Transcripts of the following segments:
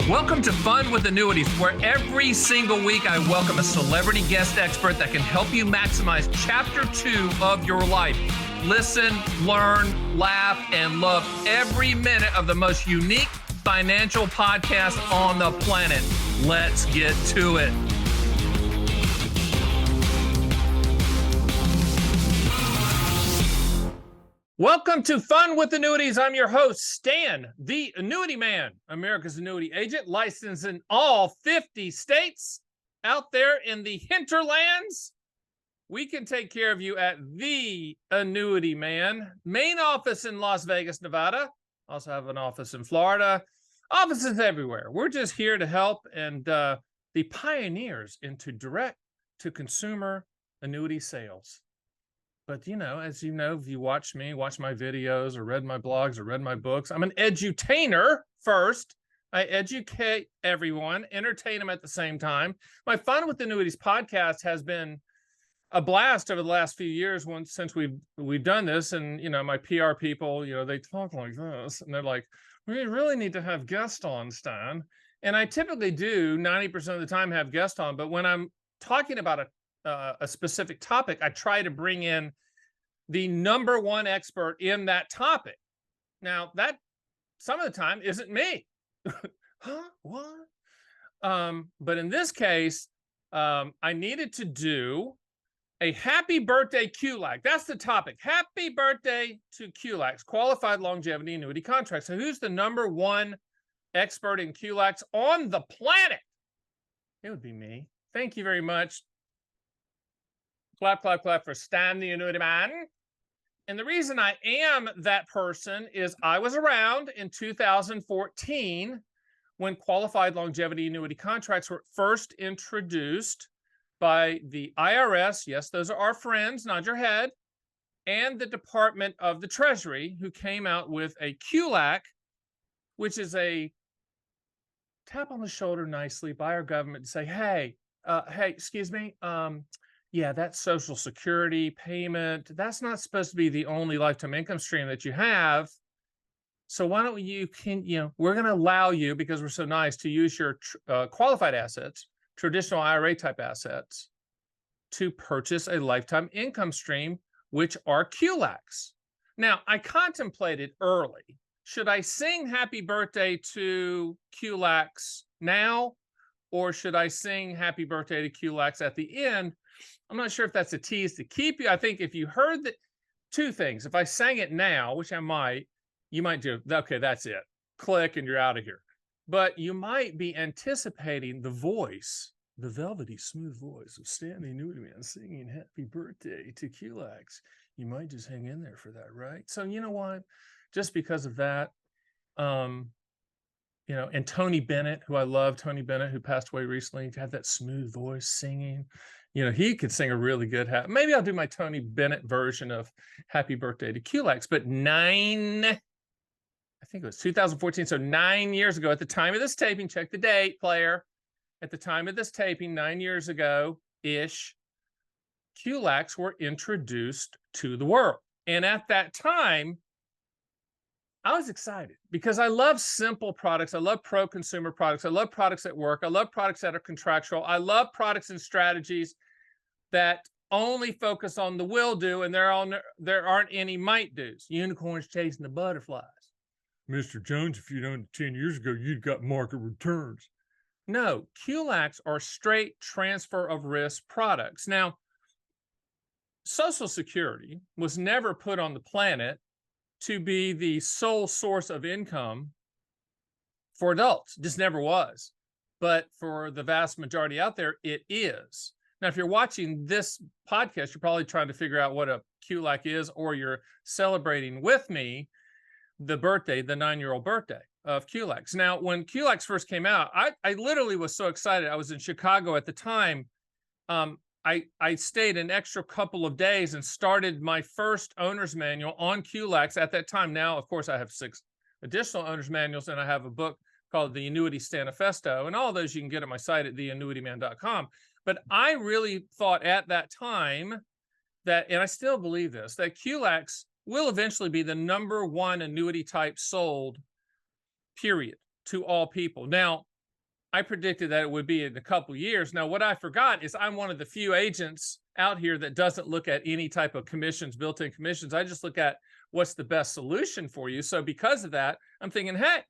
Welcome to Fun with Annuities, where every single week I welcome a celebrity guest expert that can help you maximize Chapter 2 of your life. Listen, learn, laugh, and love every minute of the most unique financial podcast on the planet. Let's get to it. Welcome to Fun with Annuities. I'm your host, Stan, the Annuity Man, America's annuity agent, licensed in all 50 states. Out there in the hinterlands, we can take care of you at the Annuity Man. Main office in Las Vegas, Nevada. Also have an office in Florida. Offices everywhere. We're just here to help and the pioneers into direct-to-consumer annuity sales. But, you know, as you know, if you watch me, watch my videos or read my blogs or read my books, I'm an edutainer first. I educate everyone, entertain them at the same time. My Fun with Annuities podcast has been a blast over the last few years since we've done this. And, you know, my PR people, you know, they talk like this and they're like, we really need to have guests on, Stan. And I typically do 90% of the time have guests on. But when I'm talking about a specific topic, I try to bring in the number one expert in that topic. Now, that some of the time isn't me. Huh? What? But in this case, I needed to do a happy birthday QLAC. That's the topic. Happy birthday to QLACs, qualified longevity annuity contracts. So who's the number one expert in QLACs on the planet? It would be me. Thank you very much. Clap, clap, clap for Stan, the Annuity Man. And the reason I am that person is I was around in 2014 when qualified longevity annuity contracts were first introduced by the IRS. Yes, those are our friends, nod your head. And the Department of the Treasury, who came out with a QLAC, which is a tap on the shoulder nicely by our government to say, hey, excuse me, yeah, that Social Security payment, that's not supposed to be the only lifetime income stream that you have. So why don't we're going to allow you, because we're so nice, to use your qualified assets, traditional IRA type assets, to purchase a lifetime income stream, which are QLACs. Now, I contemplated early, should I sing happy birthday to QLACs now, or should I sing happy birthday to QLACs at the end? I'm not sure if that's a tease to keep you. I think if you heard the two things, if I sang it now, which I might, you might do, okay, that's it. Click and you're out of here. But you might be anticipating the voice, the velvety smooth voice of Stan the Annuity Man singing happy birthday to QLACs. You might just hang in there for that, right? So you know what? Just because of that, you know, and Tony Bennett, who I love, Tony Bennett, who passed away recently, had that smooth voice singing. You know, he could sing a really good maybe I'll do my Tony Bennett version of Happy Birthday to QLACs. But I think it was 2014, so 9 years ago at the time of this taping, check the date, player. At the time of this taping, 9 years ago-ish, QLACs were introduced to the world. And at that time, I was excited because I love simple products. I love pro-consumer products. I love products that work. I love products that are contractual. I love products and strategies that only focus on the will do, and there aren't any might do's. Unicorns chasing the butterflies. Mr. Jones, if you'd owned it 10 years ago, you'd got market returns. No, QLACs are straight transfer of risk products. Now, Social Security was never put on the planet to be the sole source of income for adults. Just never was. But for the vast majority out there, it is. Now, if you're watching this podcast, you're probably trying to figure out what a QLAC is, or you're celebrating with me the 9-year-old birthday of QLACs. Now, when QLACs first came out, I literally was so excited. I was in Chicago at the time. I stayed an extra couple of days and started my first owner's manual on QLACs at that time. Now, of course, I have 6 additional owner's manuals, and I have a book called The Annuity Stanifesto, and all those you can get at my site at theannuityman.com. But I really thought at that time that, and I still believe this, that QLACs will eventually be the number one annuity type sold, period, to all people. Now, I predicted that it would be in a couple years. Now, what I forgot is I'm one of the few agents out here that doesn't look at any type of commissions, built-in commissions. I just look at what's the best solution for you. So because of that, I'm thinking, hey,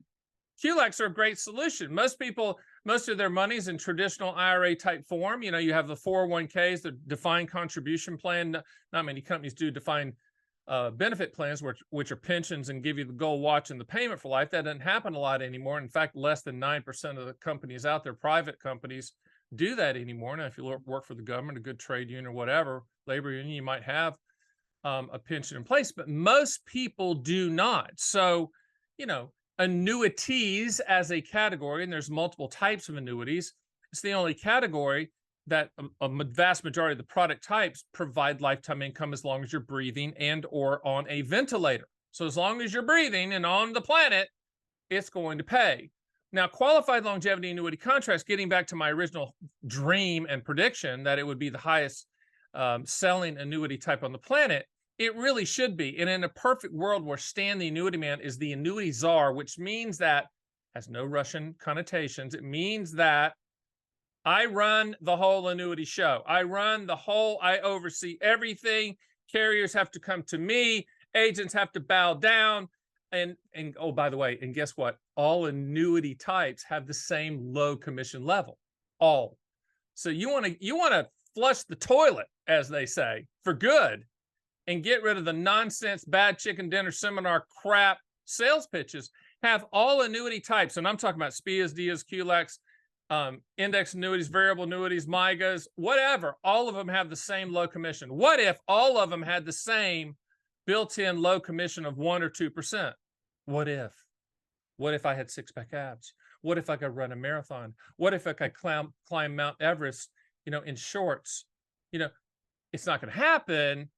QLACs are a great solution. Most people, most of their money's in traditional IRA type form. You know, you have the 401ks, the defined contribution plan. Not many companies do defined benefit plans, which are pensions and give you the gold watch and the payment for life. That doesn't happen a lot anymore. In fact, less than 9% of the companies out there, private companies, do that anymore. Now, if you work for the government, a good trade union or whatever, labor union, you might have a pension in place, but most people do not. So, you know, annuities as a category, and there's multiple types of annuities, it's the only category that a vast majority of the product types provide lifetime income as long as you're breathing and or on a ventilator. So as long as you're breathing and on the planet, it's going to pay. Now, qualified longevity annuity contracts, getting back to my original dream and prediction that it would be the highest selling annuity type on the planet, it really should be. And in a perfect world where Stan the annuity man is the annuity czar, which means that, has no Russian connotations, it means that I run the whole annuity show. I oversee everything. Carriers have to come to me. Agents have to bow down. And oh, by the way, and guess what? All annuity types have the same low commission level. All. So you want to flush the toilet, as they say, for good, and get rid of the nonsense, bad chicken dinner seminar crap sales pitches. Have all annuity types, and I'm talking about SPIAs, DIAs, QLACs, index annuities, variable annuities, MIGAs, whatever. All of them have the same low commission. What if all of them had the same built-in low commission of 1 or 2%? What if? What if I had six-pack abs? What if I could run a marathon? What if I could climb Mount Everest, you know, in shorts? You know, it's not going to happen.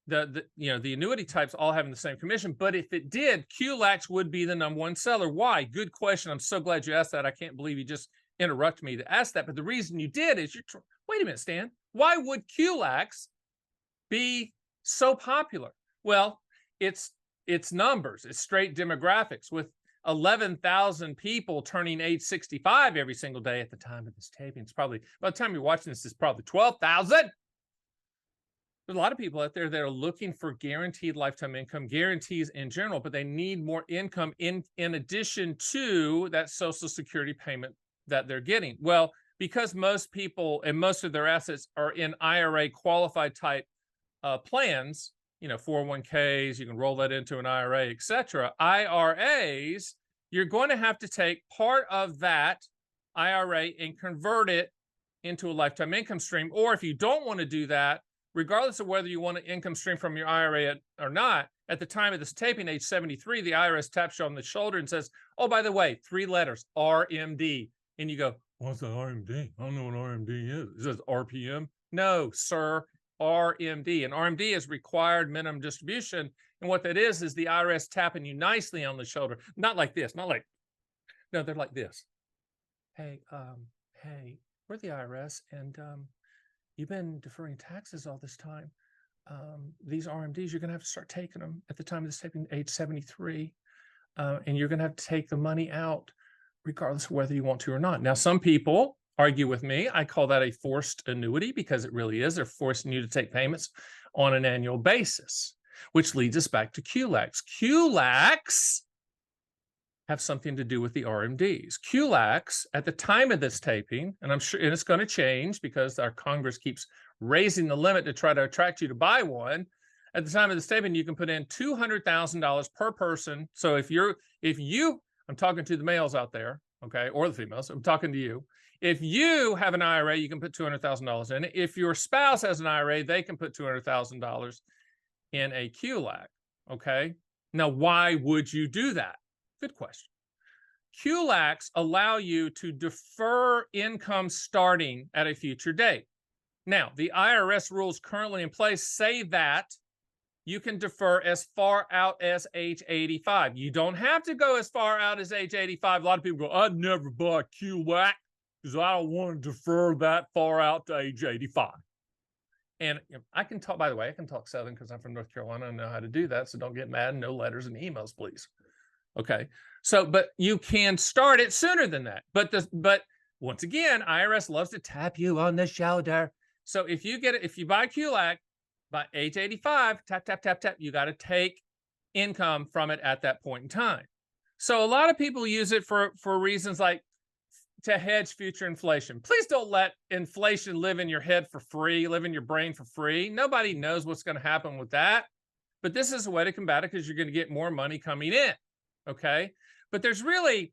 The annuity types all having the same commission, but if it did, QLACs would be the #1 seller. Why? Good question. I'm so glad you asked that. I can't believe you just interrupt me to ask that. But the reason you did is wait a minute, Stan. Why would QLACs be so popular? Well, it's numbers. It's straight demographics. With 11,000 people turning age 65 every single day at the time of this taping, it's probably, by the time you're watching this, it's probably 12,000. There's a lot of people out there that are looking for guaranteed lifetime income, guarantees in general, but they need more income in addition to that Social Security payment that they're getting. Well, because most people and most of their assets are in IRA qualified type plans, you know, 401ks, you can roll that into an IRA, etc. IRAs, you're going to have to take part of that IRA and convert it into a lifetime income stream. Or if you don't want to do that, regardless of whether you want an income stream from your IRA or not, at the time of this taping, age 73, the IRS taps you on the shoulder and says, oh, by the way, 3 letters, RMD. And you go, what's an RMD? I don't know what RMD is. Is it RPM? No, sir, RMD. And RMD is required minimum distribution. And what that is the IRS tapping you nicely on the shoulder. Not like this, not like, no, they're like this. Hey, we're the IRS, and you've been deferring taxes all this time. These RMDs, you're going to have to start taking them at the time of this taping, age 73. And you're going to have to take the money out regardless of whether you want to or not. Now, some people argue with me. I call that a forced annuity because it really is. They're forcing you to take payments on an annual basis, which leads us back to QLACs. QLACs have something to do with the RMDs. QLACs, at the time of this taping, and I'm sure and it's going to change because our Congress keeps raising the limit to try to attract you to buy one. At the time of this taping, you can put in $200,000 per person. So if you, I'm talking to the males out there, okay, or the females, I'm talking to you. If you have an IRA, you can put $200,000 in it. If your spouse has an IRA, they can put $200,000 in a QLAC, okay? Now, why would you do that? Good question. QLACs allow you to defer income starting at a future date. Now, the IRS rules currently in place say that you can defer as far out as age 85. You don't have to go as far out as age 85. A lot of people go, I'd never buy a QLAC because I don't want to defer that far out to age 85. And I can talk, by the way, I can talk Southern because I'm from North Carolina. I know how to do that. So don't get mad. No letters and emails, please. Okay. So, but you can start it sooner than that. But Once again, IRS loves to tap you on the shoulder. So if you buy QLAC by age 85, tap, tap, tap, tap, you got to take income from it at that point in time. So a lot of people use it for reasons like to hedge future inflation. Please don't let inflation live in your head for free, live in your brain for free. Nobody knows what's going to happen with that. But this is a way to combat it because you're going to get more money coming in. Okay. But there's really,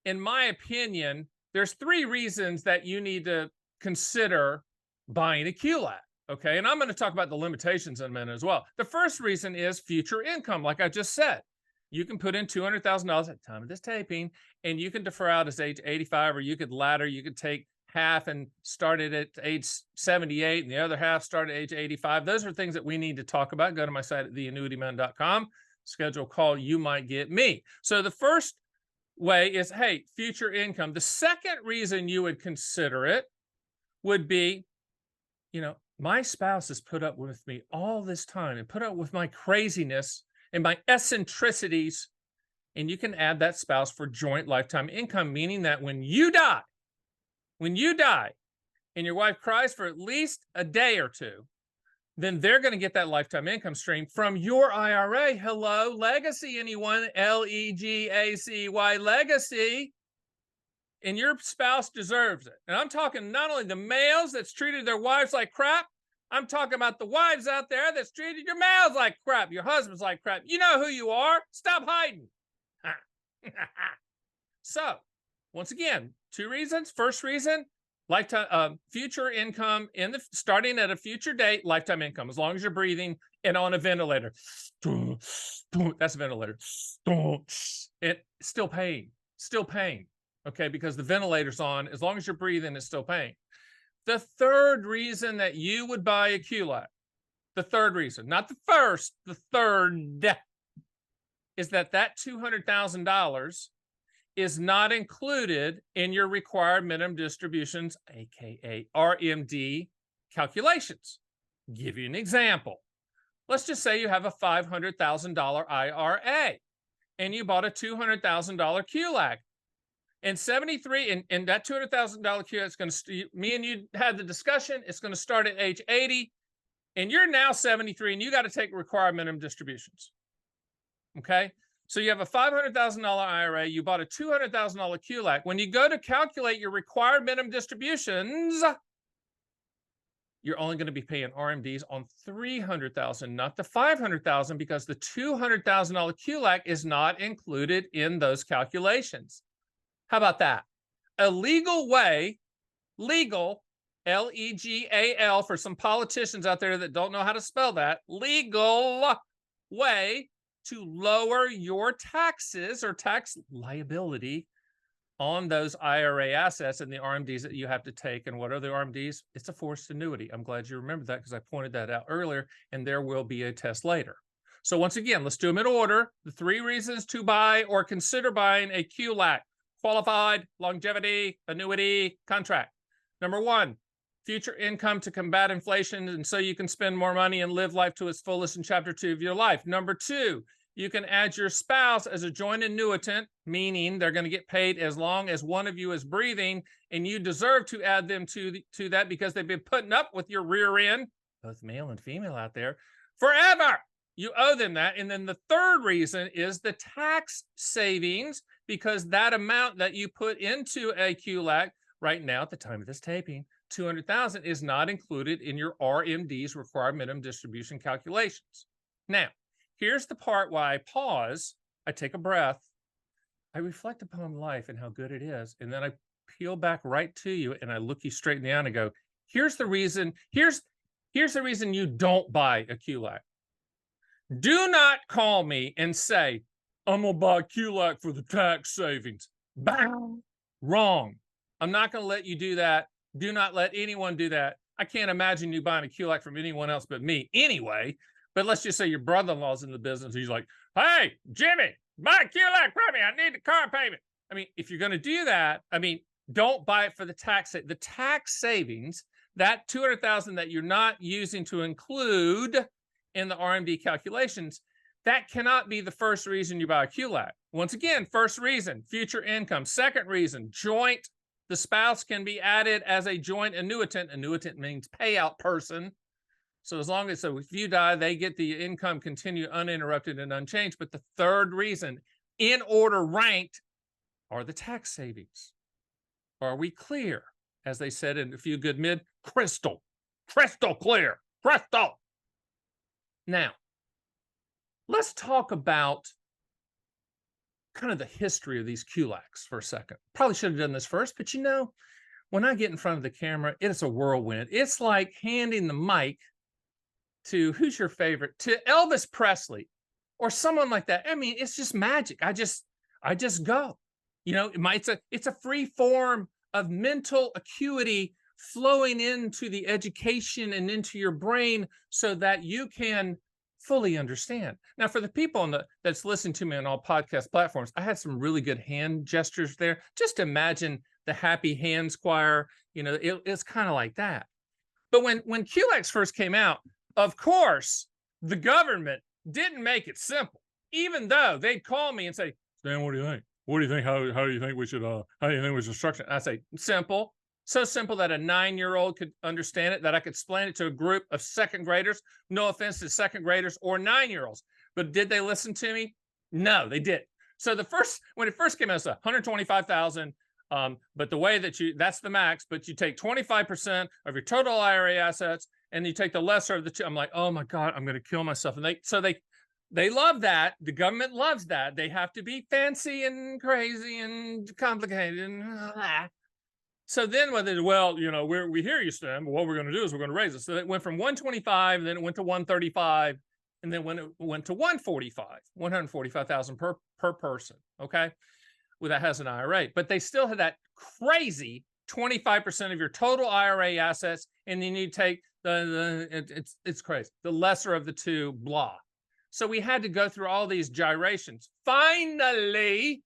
in my opinion, there's 3 reasons that you need to consider buying a QLAC. Okay. And I'm going to talk about the limitations in a minute as well. The first reason is future income. Like I just said, you can put in $200,000 at the time of this taping, and you can defer out as age 85, or you could ladder. You could take half and start it at age 78 and the other half start at age 85. Those are things that we need to talk about. Go to my site at theannuityman.com, schedule a call. You might get me. So the first way is, hey, future income. The second reason you would consider it would be, my spouse has put up with me all this time and put up with my craziness and my eccentricities. And you can add that spouse for joint lifetime income, meaning that when you die and your wife cries for at least a day or two, then they're going to get that lifetime income stream from your IRA. Hello, legacy, anyone? Legacy, legacy. And your spouse deserves it. And I'm talking not only the males that's treated their wives like crap, I'm talking about the wives out there that's treated your males like crap, your husbands like crap. You know who you are. Stop hiding. So, once again, 2 reasons. First reason, lifetime future income starting at a future date, lifetime income, as long as you're breathing and on a ventilator. That's a ventilator. It's still paying. Okay, because the ventilator's on. As long as you're breathing, it's still paying. The third reason that you would buy a QLAC, the third reason, not the first, the third, is that $200,000 is not included in your required minimum distributions, aka RMD calculations. Give you an example. Let's just say you have a $500,000 IRA and you bought a $200,000 QLAC. And 73, and that $200,000 QLAC is going to, me and you had the discussion, it's going to start at age 80, and you're now 73, and you got to take required minimum distributions. Okay? So you have a $500,000 IRA, you bought a $200,000 QLAC. When you go to calculate your required minimum distributions, you're only going to be paying RMDs on $300,000, not the $500,000, because the $200,000 QLAC is not included in those calculations. How about that? A legal way, legal, L-E-G-A-L, for some politicians out there that don't know how to spell that, legal way to lower your taxes or tax liability on those IRA assets and the RMDs that you have to take. And what are the RMDs? It's a forced annuity. I'm glad you remembered that because I pointed that out earlier, and there will be a test later. So once again, let's do them in order. The 3 reasons to buy or consider buying a QLAC. Qualified, longevity, annuity, contract. Number 1, future income to combat inflation, and so you can spend more money and live life to its fullest in chapter 2 of your life. Number 2, you can add your spouse as a joint annuitant, meaning they're going to get paid as long as one of you is breathing, and you deserve to add them to that because they've been putting up with your rear end, both male and female out there, forever. You owe them that. And then the third reason is the tax savings, because that amount that you put into a QLAC right now at the time of this taping, $200,000, is not included in your RMD's required minimum distribution calculations. Now, here's the part why I pause, I take a breath, I reflect upon life and how good it is, and then I peel back right to you and I look you straight in the eye and I go, here's the reason, here's the reason you don't buy a QLAC. Do not call me and say, I'm going to buy QLAC for the tax savings. Bang! Wrong. I'm not going to let you do that. Do not let anyone do that. I can't imagine you buying a QLAC from anyone else but me anyway. But let's just say your brother-in-law's in the business. He's like, hey, Jimmy, buy a QLAC from me. I need the car payment. I mean, if you're going to do that, don't buy it for the tax. The tax savings, that $200,000 that you're not using to include in the RMD calculations, that cannot be the first reason you buy a QLAC. Once again, first reason, future income. Second reason, joint The spouse can be added as a joint annuitant. Annuitant means payout person. So as long as, so if you die, they get the income continue uninterrupted and unchanged. But the third reason, in order ranked, are the tax savings. Are we clear? As they said in A Few Good Men, crystal clear, crystal. Now, let's talk about kind of the history of these QLACs for a second. Probably should have done this first, but you know, when I get in front of the camera, it's a whirlwind. It's like handing the mic to, who's your favorite? To Elvis Presley or someone like that. I mean, it's just magic. I just go. You know, it's a free form of mental acuity flowing into the education and into your brain so that you can fully understand. Now, for the people that's listening to me on all podcast platforms, I had some really good hand gestures there. Just imagine the happy hands choir. You know, it's kind of like that. But when QLACs first came out, of course, the government didn't make it simple, even though they'd call me and say, Stan, what do you think? What do you think? How do you think we should, how do you think we should structure it? I say, simple. So simple that a 9-year-old could understand it, that I could explain it to a group of second graders. No offense to second graders or 9-year-olds. But did they listen to me? No, they didn't. So when it first came out, it's $125,000. But the way that that's the max, but you take 25% of your total IRA assets and you take the lesser of the two. I'm like, oh my God, I'm going to kill myself. And they love that. The government loves that. They have to be fancy and crazy and complicated. And so then when they, well, you know, we hear you, Stan, but what we're going to do is we're going to raise it. So it went from 125, then it went to 135, and then when it went to 145,000 per person. Okay. Well, that has an IRA, but they still have that crazy 25% of your total IRA assets, and then you take it's crazy, the lesser of the two, blah. So we had to go through all these gyrations. Finally,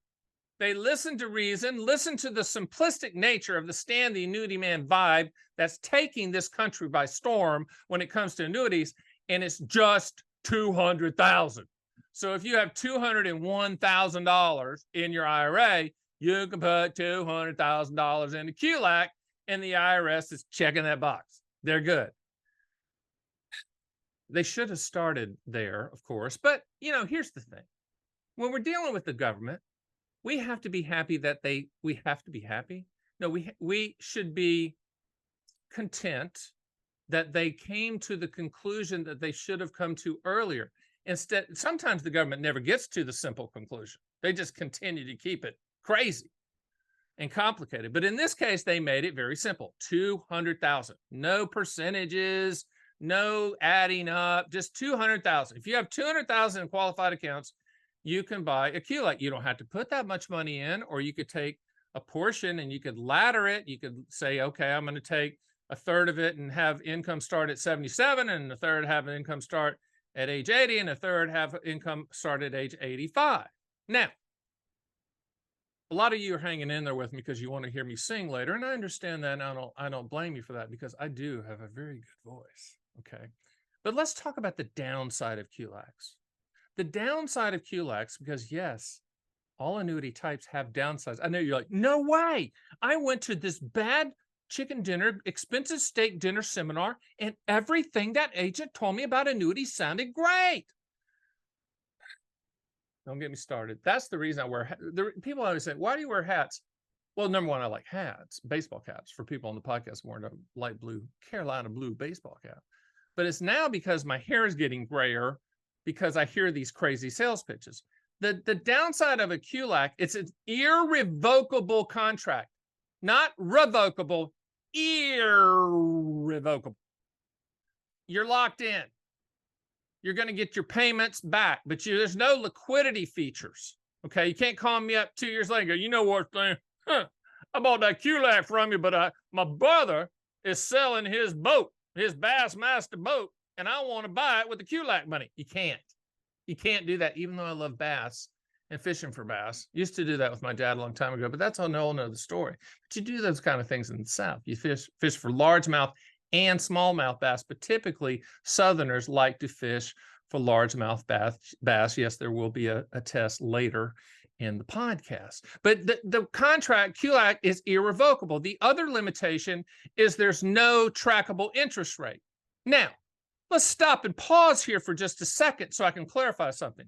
they listened to reason, listened to the simplistic nature of the Stan the Annuity Man vibe that's taking this country by storm when it comes to annuities, and it's just $200,000. So if you have $201,000 in your IRA, you can put $200,000 into QLAC, and the IRS is checking that box. They're good. They should have started there, of course. But, you know, here's the thing. When we're dealing with the government, we have to be happy that we have to be happy. No, we should be content that they came to the conclusion that they should have come to earlier. Instead, sometimes the government never gets to the simple conclusion. They just continue to keep it crazy and complicated. But in this case, they made it very simple. 200,000, no percentages, no adding up, just 200,000. If you have 200,000 in qualified accounts, you can buy a QLAC. You don't have to put that much money in, or you could take a portion and you could ladder it. You could say, okay, I'm going to take a third of it and have income start at 77, and a third have an income start at age 80, and a third have income start at age 85. Now, a lot of you are hanging in there with me because you want to hear me sing later, and I understand that, and I don't blame you for that, because I do have a very good voice, okay? But let's talk about the downside of QLACs. The downside of QLACs, because yes, all annuity types have downsides. I know you're like, no way. I went to this bad chicken dinner, expensive steak dinner seminar, and everything that agent told me about annuities sounded great. Don't get me started. That's the reason I wear hats. People always say, why do you wear hats? Well, number one, I like hats, baseball caps. For people on the podcast wearing a light blue, Carolina blue baseball cap. But it's now because my hair is getting grayer because I hear these crazy sales pitches. The downside of a QLAC, it's an irrevocable contract, not revocable, irrevocable. You're locked in. You're going to get your payments back, but there's no liquidity features. Okay, you can't call me up 2 years later and go, you know what, thing? I bought that QLAC from you, but my brother is selling his boat, his Bassmaster boat, and I want to buy it with the QLAC money. You can't. You can't do that, even though I love bass and fishing for bass. Used to do that with my dad a long time ago, but that's a whole nother story. But you do those kind of things in the South. You fish for largemouth and smallmouth bass, but typically Southerners like to fish for largemouth bass. Yes, there will be a test later in the podcast. But the contract, QLAC, is irrevocable. The other limitation is there's no trackable interest rate. Now, let's stop and pause here for just a second so I can clarify something.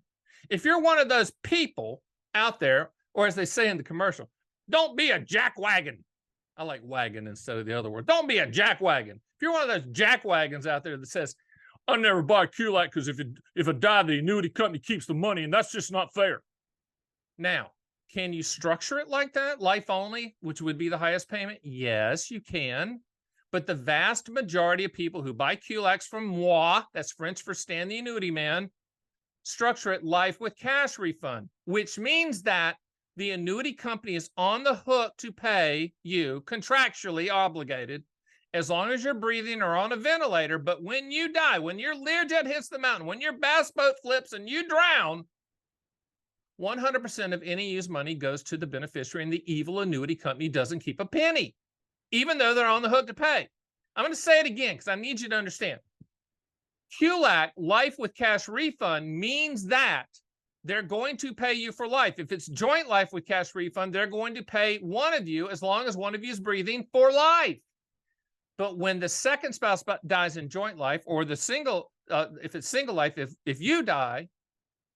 If you're one of those people out there, or as they say in the commercial, don't be a jackwagon. I like wagon instead of the other word. Don't be a jackwagon. If you're one of those jackwagons out there that says, I'll never buy QLAC because if I die, the annuity company keeps the money, and that's just not fair. Now, can you structure it like that, life only, which would be the highest payment? Yes, you can. But the vast majority of people who buy QLACs from moi, that's French for Stan the Annuity Man, structure it life with cash refund, which means that the annuity company is on the hook to pay you, contractually obligated, as long as you're breathing or on a ventilator. But when you die, when your Learjet hits the mountain, when your bass boat flips and you drown, 100% of any used money goes to the beneficiary, and the evil annuity company doesn't keep a penny, even though they're on the hook to pay. I'm going to say it again because I need you to understand. QLAC, life with cash refund, means that they're going to pay you for life. If it's joint life with cash refund, they're going to pay one of you, as long as one of you is breathing, for life. But when the second spouse dies in joint life, or the single, if it's single life, if you die,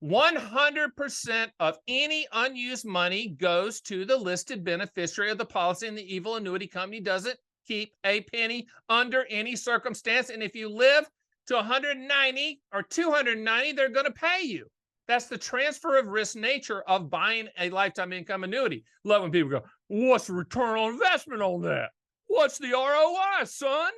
100% of any unused money goes to the listed beneficiary of the policy, and the evil annuity company doesn't keep a penny under any circumstance. And if you live to 190 or 290, they're going to pay you. That's the transfer of risk nature of buying a lifetime income annuity. Love when people go, what's the return on investment on that? What's the ROI, son?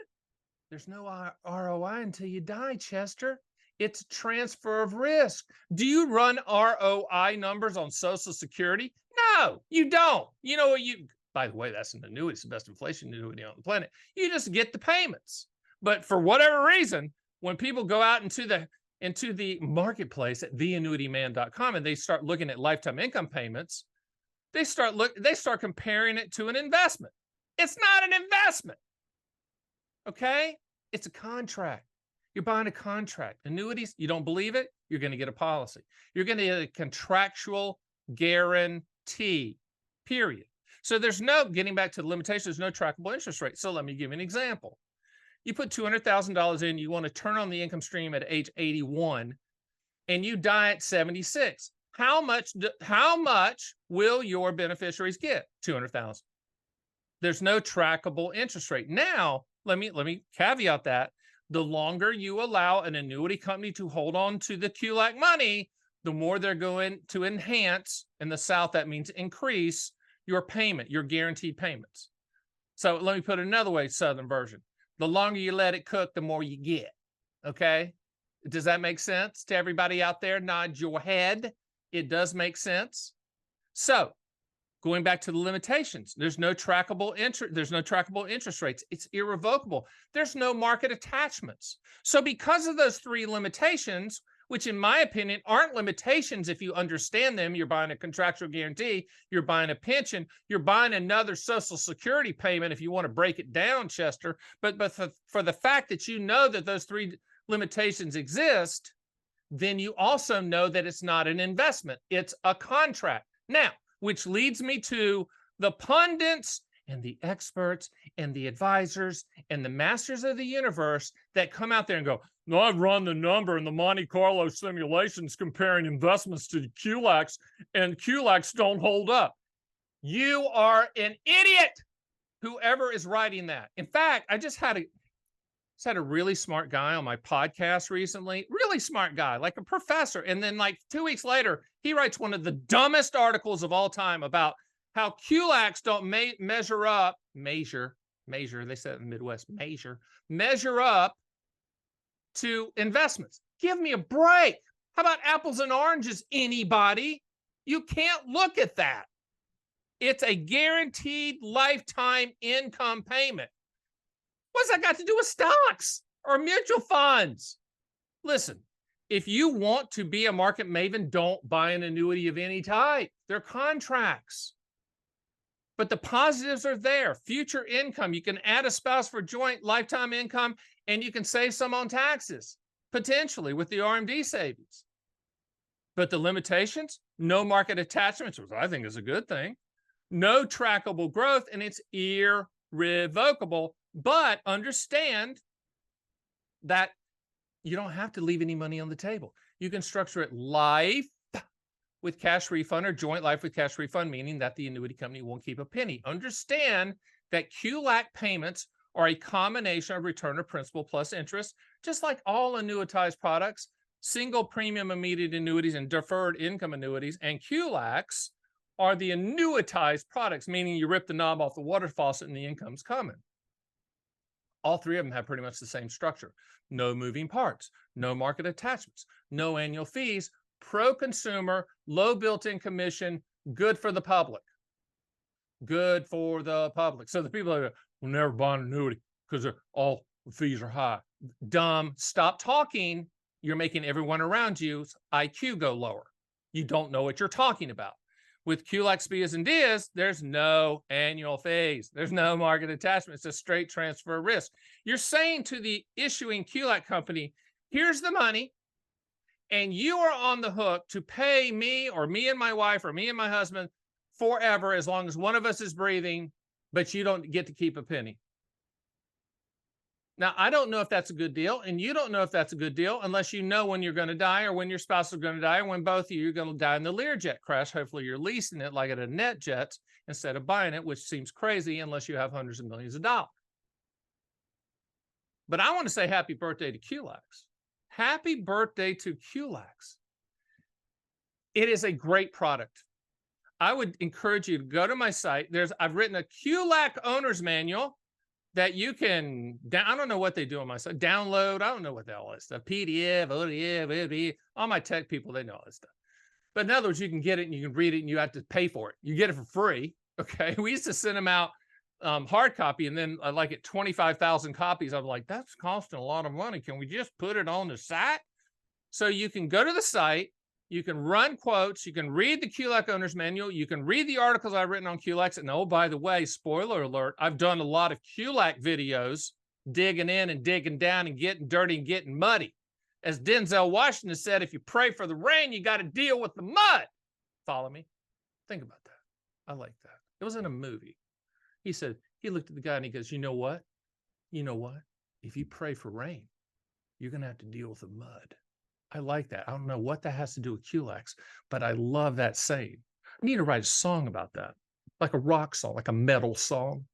There's no ROI until you die, Chester. It's transfer of risk. Do you run ROI numbers on Social Security? No, you don't. You know what by the way, that's an annuity. It's the best inflation annuity on the planet. You just get the payments. But for whatever reason, when people go out into the marketplace at theannuityman.com and they start looking at lifetime income payments, they start comparing it to an investment. It's not an investment. Okay? It's a contract. You're buying a contract. Annuities, you don't believe it? You're going to get a policy. You're going to get a contractual guarantee, period. So there's no, getting back to the limitations, there's no trackable interest rate. So let me give you an example. You put $200,000 in, you want to turn on the income stream at age 81, and you die at 76. How much will your beneficiaries get? $200,000. There's no trackable interest rate. Now, let me caveat that. The longer you allow an annuity company to hold on to the QLAC money, the more they're going to enhance. In the South, that means increase your payment, your guaranteed payments. So let me put it another way, Southern version. The longer you let it cook, the more you get. Okay? Does that make sense to everybody out there? Nod your head. It does make sense. So, going back to the limitations, there's no trackable interest rates. It's irrevocable. There's no market attachments. So because of those three limitations, which in my opinion aren't limitations if you understand them, you're buying a contractual guarantee, you're buying a pension, you're buying another Social Security payment if you want to break it down, Chester. But for the fact that you know that those three limitations exist, then you also know that it's not an investment. It's a contract. Now, which leads me to the pundits and the experts and the advisors and the masters of the universe that come out there and go, no, I've run the number in the Monte Carlo simulations comparing investments to the QLACs, and QLACs don't hold up. You are an idiot, whoever is writing that. In fact, I just had a really smart guy on my podcast recently, really smart guy, like a professor. And then like 2 weeks later, he writes one of the dumbest articles of all time about how QLACs don't measure up, they said in the Midwest, measure up to investments. Give me a break. How about apples and oranges, anybody? You can't look at that. It's a guaranteed lifetime income payment. What's that got to do with stocks or mutual funds? Listen, if you want to be a market maven, don't buy an annuity of any type. They're contracts. But the positives are there. Future income. You can add a spouse for joint lifetime income, and you can save some on taxes, potentially with the RMD savings. But the limitations, no market attachments, which I think is a good thing, no trackable growth, and it's irrevocable. But understand that you don't have to leave any money on the table. You can structure it life with cash refund or joint life with cash refund, meaning that the annuity company won't keep a penny. Understand that QLAC payments are a combination of return of principal plus interest, just like all annuitized products, single premium immediate annuities and deferred income annuities, and QLACs are the annuitized products, meaning you rip the knob off the water faucet and the income's coming. All three of them have pretty much the same structure. No moving parts, no market attachments, no annual fees, pro-consumer, low built-in commission, good for the public. Good for the public. So the people that will never buy an annuity because all the fees are high. Dumb. Stop talking. You're making everyone around you's IQ go lower. You don't know what you're talking about. With QLACs, SPIAs, and DIAs, there's no annual fees. There's no market attachment. It's a straight transfer of risk. You're saying to the issuing QLAC company, here's the money, and you are on the hook to pay me or me and my wife or me and my husband forever as long as one of us is breathing, but you don't get to keep a penny. Now, I don't know if that's a good deal, and you don't know if that's a good deal unless you know when you're going to die or when your spouse is going to die or when both of you are going to die in the Learjet crash. Hopefully, you're leasing it like at a NetJets instead of buying it, which seems crazy unless you have hundreds of millions of dollars. But I want to say happy birthday to QLACs. Happy birthday to QLACs. It is a great product. I would encourage you to go to my site. I've written a QLAC owner's manual that you can, I don't know what they do on my site, download. I don't know what the hell is stuff, PDF, ODF, all my tech people, they know all this stuff. But in other words, you can get it and you can read it and you have to pay for it. You get it for free, okay? We used to send them out hard copy, and then like at 25,000 copies, I'm like, that's costing a lot of money. Can we just put it on the site? So you can go to the site, you can run quotes, you can read the QLAC owner's manual, you can read the articles I've written on QLACs. And oh, by the way, spoiler alert, I've done a lot of QLAC videos, digging in and digging down and getting dirty and getting muddy. As Denzel Washington said, if you pray for the rain, you got to deal with the mud. Follow me? Think about that. I like that. It was in a movie. He said, he looked at the guy and he goes, you know what? You know what? If you pray for rain, you're going to have to deal with the mud. I like that. I don't know what that has to do with QLACs, but I love that saying. I need to write a song about that, like a rock song, like a metal song.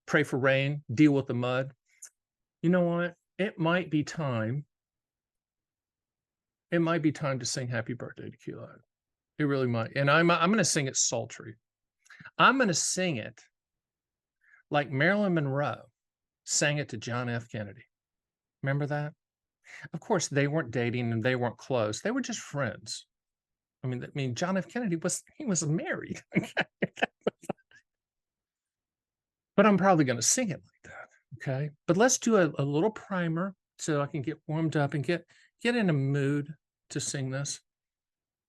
Pray for rain, deal with the mud. You know what? It might be time. It might be time to sing happy birthday to QLAC. It really might. And I'm going to sing it sultry. I'm going to sing it like Marilyn Monroe sang it to John F. Kennedy. Remember that? Of course, they weren't dating and they weren't close. They were just friends. I mean, John F. Kennedy was married. But I'm probably going to sing it like that. Okay. But let's do a little primer so I can get warmed up and get in a mood to sing this.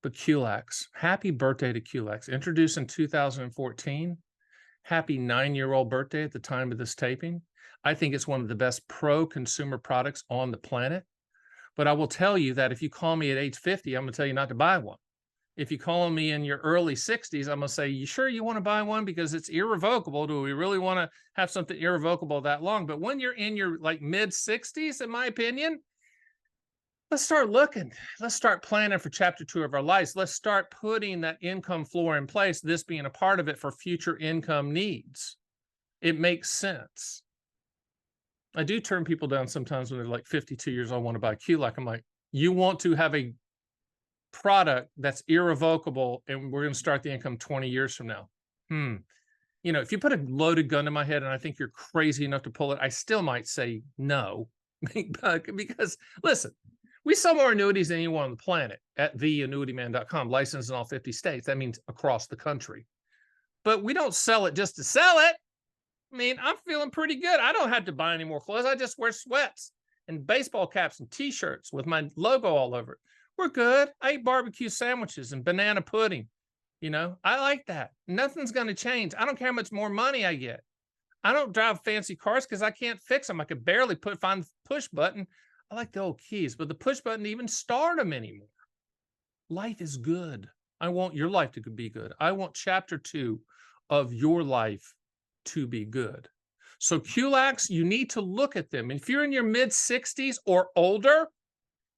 But QLACs, happy birthday to QLACs. Introduced in 2014. Happy 9-year-old birthday at the time of this taping. I think it's one of the best pro-consumer products on the planet. But I will tell you that if you call me at age 50, I'm going to tell you not to buy one. If you call me in your early 60s, I'm going to say, you sure you want to buy one? Because it's irrevocable. Do we really want to have something irrevocable that long? But when you're in your like mid 60s, in my opinion, let's start looking. Let's start planning for chapter 2 of our lives. Let's start putting that income floor in place, this being a part of it for future income needs. It makes sense. I do turn people down sometimes when they're like 52 years old, want to buy a QLAC. I'm like, you want to have a product that's irrevocable and we're going to start the income 20 years from now. You know, if you put a loaded gun to my head and I think you're crazy enough to pull it, I still might say no. Because listen, we sell more annuities than anyone on the planet at theannuityman.com, licensed in all 50 states. That means across the country. But we don't sell it just to sell it. I mean, I'm feeling pretty good. I don't have to buy any more clothes. I just wear sweats and baseball caps and T-shirts with my logo all over it. We're good. I eat barbecue sandwiches and banana pudding. You know, I like that. Nothing's going to change. I don't care how much more money I get. I don't drive fancy cars because I can't fix them. I could barely find the push button. I like the old keys, but the push button to even start them anymore. Life is good. I want your life to be good. I want chapter 2 of your life to be good. So QLACs, you need to look at them. If you're in your mid 60s or older,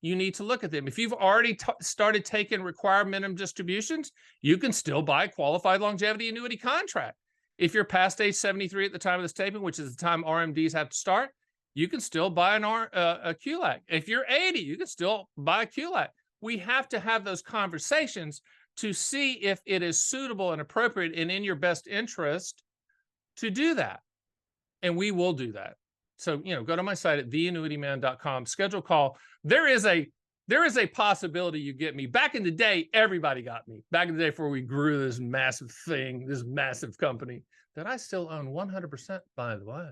you need to look at them. If you've already started taking required minimum distributions, you can still buy a qualified longevity annuity contract. If you're past age 73 at the time of this taping, which is the time RMDs have to start, you can still buy a QLAC. If you're 80, you can still buy a QLAC. We have to have those conversations to see if it is suitable and appropriate and in your best interest to do that. And we will do that. So, go to my site at theannuityman.com, schedule a call. There is a possibility you get me. Back in the day, everybody got me. Back in the day before we grew this massive thing, this massive company that I still own 100%, by the way.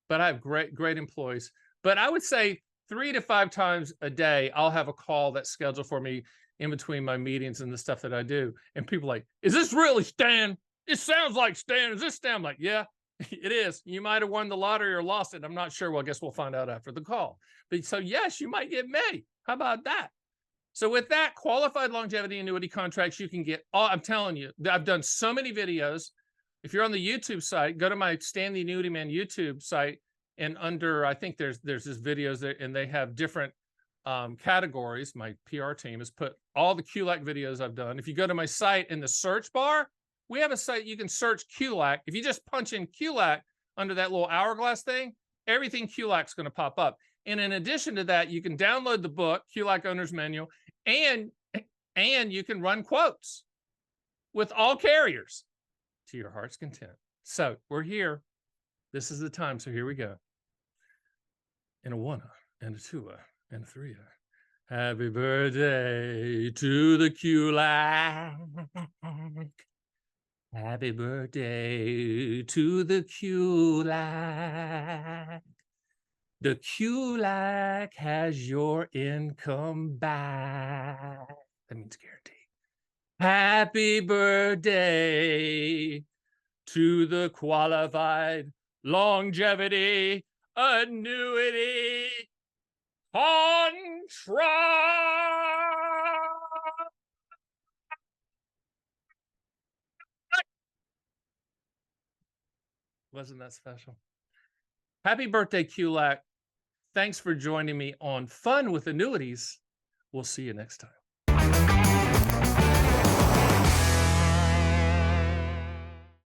But I have great employees. But I would say 3 to 5 times a day, I'll have a call that's scheduled for me in between my meetings and the stuff that I do. And people are like, is this really Stan? It sounds like Stan. Is this Stan? I'm like, yeah. It is. You might have won the lottery or lost it. I'm not sure. Well, I guess we'll find out after the call. But so yes, you might get me. How about that? So with that, qualified longevity annuity contracts, you can get all, I'm telling you, I've done so many videos. If you're on the YouTube site, go to my Stan the Annuity Man YouTube site, and under, I think there's this videos there, and they have different categories. My PR team has put all the QLAC videos I've done. If you go to my site in the search bar, we have a site you can search QLAC. If you just punch in QLAC under that little hourglass thing, everything QLAC is going to pop up. And in addition to that, you can download the book, QLAC Owner's Manual, and you can run quotes with all carriers to your heart's content. So we're here. This is the time. So here we go. And a 1 and a 2 and a 3. Happy birthday to the QLAC. Happy birthday to the QLAC. The QLAC has your income back. That means guaranteed. Happy birthday to the qualified longevity annuity contract. Wasn't that special? Happy birthday, QLAC. Thanks for joining me on Fun with Annuities. We'll see you next time.